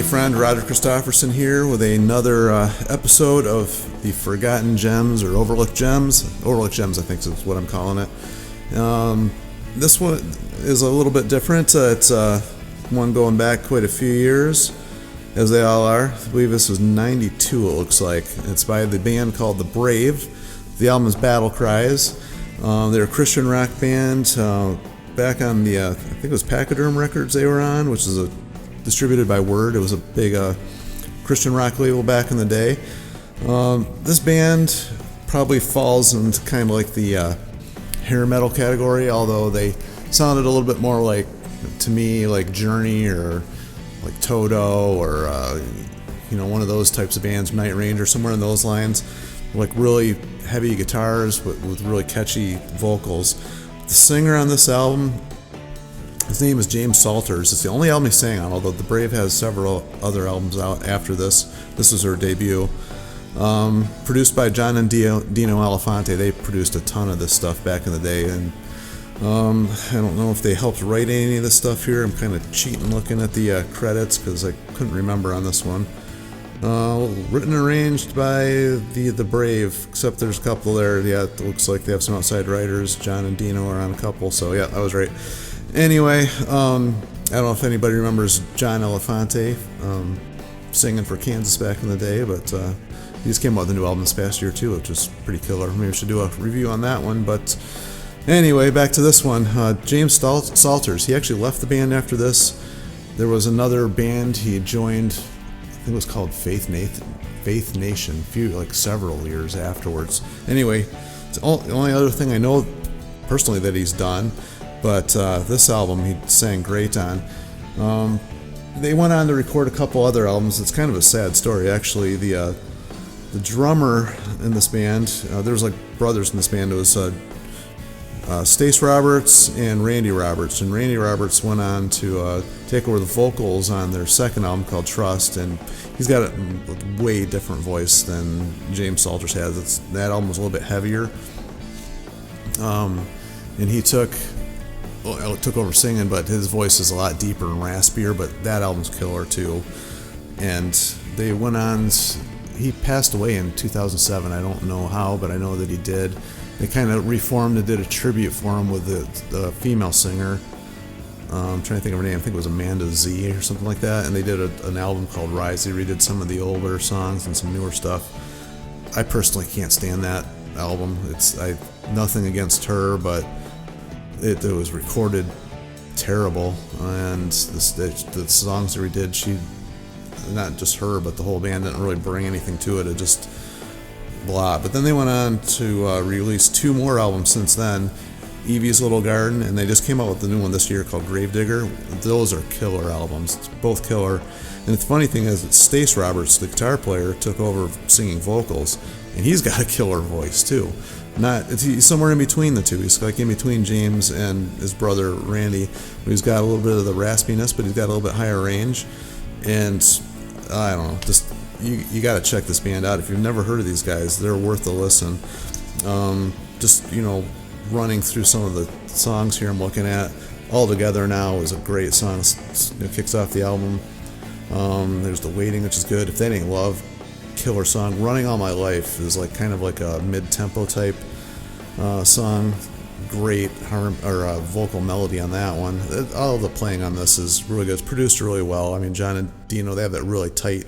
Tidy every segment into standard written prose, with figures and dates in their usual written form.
Hey friend, Roger Christofferson here with another episode of the Forgotten Gems or Overlooked Gems. Overlooked Gems, I think is what I'm calling it. This one is a little bit different. It's one going back quite a few years, as they all are. I believe this was 92, it looks like. It's by the band called The Brave. The album is Cries. They're a Christian rock band. Back on the, I think it was Pachyderm Records they were on, which is distributed by Word. It was a big Christian rock label back in the day. This band probably falls into kind of like the hair metal category, although they sounded a little bit more like, to me, like Journey or like Toto or one of those types of bands, Night Ranger, somewhere in those lines. Like really heavy guitars with really catchy vocals. The singer on this album, his name is James Salters. It's the only album he sang on, although The Brave has several other albums out after this. This was her debut. Produced by John and Dino Elefante. They produced a ton of this stuff back in the day, and I don't know if they helped write any of this stuff here. I'm kind of cheating looking at the credits because I couldn't remember on this one. Written and arranged by the Brave, except there's a couple there. Yeah, it looks like they have some outside writers. John and Dino are on a couple, so yeah, I was right. Anyway, I don't know if anybody remembers John Elefante singing for Kansas back in the day, but he just came out with a new album this past year too, which was pretty killer. Maybe we should do a review on that one, but anyway, back to this one. James Salters, he actually left the band after this. There was another band he joined, I think it was called Faith Nation, several years afterwards. Anyway, it's the only other thing I know personally that he's done, but this album he sang great on. They went on to record a couple other albums. It's kind of a sad story, actually. The drummer in this band, there was like brothers in this band. It was Stace Roberts and Randy Roberts, and Randy Roberts went on to take over the vocals on their second album called Trust, and he's got a way different voice than James Salters has. That album was a little bit heavier, and he took over singing, but his voice is a lot deeper and raspier, but that album's killer too. And they went on, he passed away in 2007. I don't know how, but I know that he did. They kind of reformed and did a tribute for him with the female singer. I'm trying to think of her name. I think it was Amanda Z or something like that. And they did an album called Rise. They redid some of the older songs and some newer stuff. I personally can't stand that album. Nothing against her, but it was recorded terrible. And the songs that we did, not just her, but the whole band didn't really bring anything to it. It just blah. But then they went on to release two more albums since then, Evie's Little Garden, and they just came out with the new one this year called Gravedigger. Those are killer albums. It's both killer. And the funny thing is that Stace Roberts, the guitar player, took over singing vocals, and he's got a killer voice too. He's somewhere in between the two. He's like in between James and his brother Randy. He's got a little bit of the raspiness, but he's got a little bit higher range. And I don't know, just you got to check this band out if you've never heard of these guys. They're worth a listen. Running through some of the songs here I'm looking at, All Together Now is a great song. It kicks off the album. There's The Waiting, which is good. If That Ain't Love, killer song. Running All My Life is kind of like a mid-tempo type song. Great vocal melody on that one. All the playing on this is really good. It's produced really well. I mean, John and Dino, they have that really tight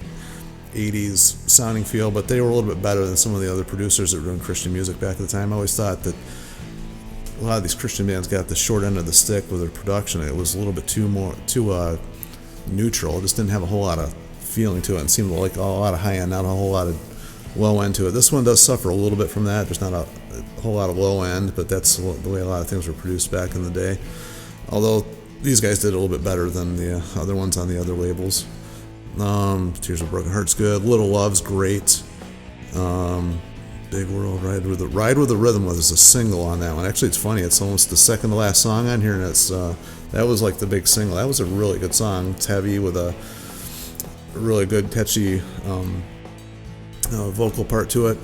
80s sounding feel, but they were a little bit better than some of the other producers that were doing Christian music back at the time. I always thought that a lot of these Christian bands got the short end of the stick with their production. It was a little bit too neutral. It just didn't have a whole lot of feeling to it, and seemed like a lot of high end, not a whole lot of low end to it. This one does suffer a little bit from that. There's not a whole lot of low end, but that's the way a lot of things were produced back in the day. Although these guys did a little bit better than the other ones on the other labels. Tears of a Broken Heart's good. Little Love's great. Big World, Ride with the Rhythm was a single on that one. Actually, it's funny. It's almost the second to last song on here, and that was like the big single. That was a really good song. It's heavy with a really good, catchy vocal part to it.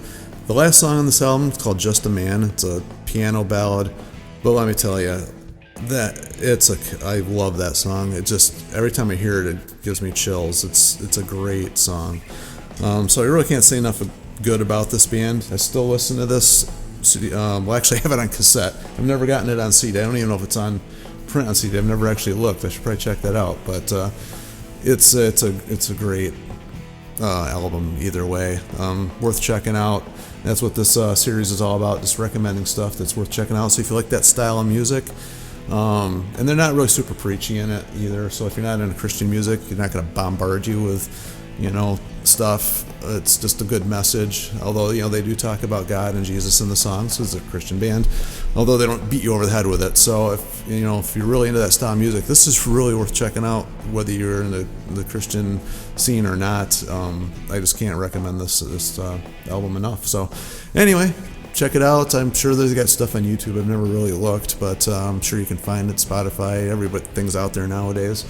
The last song on this album is called Just a Man. It's a piano ballad, but let me tell you, I love that song. It just every time I hear it, it gives me chills. It's a great song. So I really can't say enough good about this band. I still listen to this CD. Well, actually, I have it on cassette. I've never gotten it on CD. I don't even know if it's on print on CD. I've never actually looked. I should probably check that out. But it's a great album either way. Worth checking out. That's what this series is all about. Just recommending stuff that's worth checking out. So if you like that style of music. And they're not really super preachy in it either. So if you're not into Christian music, you're not going to bombard you with, stuff. It's just a good message. Although, they do talk about God and Jesus in the songs. It's a Christian band. Although they don't beat you over the head with it. So if you're really into that style of music, this is really worth checking out, whether you're in the Christian scene or not. I just can't recommend this album enough. So anyway, check it out. I'm sure they've got stuff on YouTube. I've never really looked, but I'm sure you can find it. Spotify, everything's out there nowadays.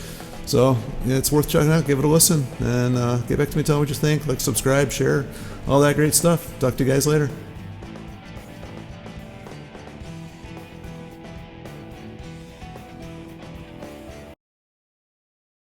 So it's worth checking out. Give it a listen, and get back to me. Tell me what you think. Like, subscribe, share, all that great stuff. Talk to you guys later.